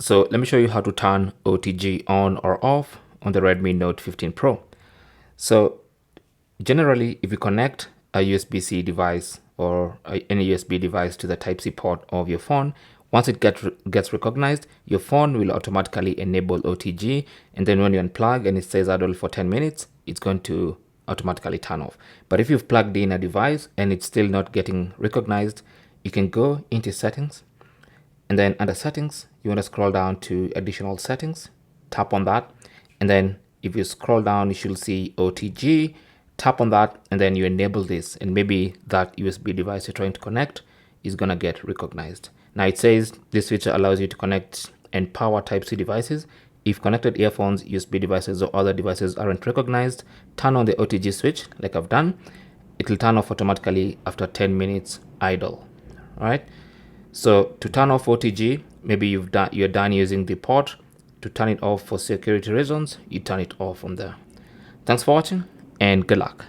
So let me show you how to turn OTG on or off on the Redmi Note 15 Pro. So generally, if you connect a USB-C device or any USB device to the Type-C port of your phone, once it gets recognized, your phone will automatically enable OTG, and then when you unplug and it stays idle for 10 minutes, it's going to automatically turn off. But if you've plugged in a device and it's still not getting recognized, you can go into settings, and then under settings, you want to scroll down to additional settings, tap on that, and then if you scroll down, you should see OTG, tap on that, and then you enable this, and maybe that USB device you're trying to connect is gonna get recognized. Now it says this feature allows you to connect and power Type-C devices. If connected earphones, USB devices, or other devices aren't recognized, turn on the OTG switch like I've done. It will turn off automatically after 10 minutes idle. All right. So to turn off OTG, maybe you're done using the port. To turn it off for security reasons, you turn it off from there. Thanks for watching and good luck.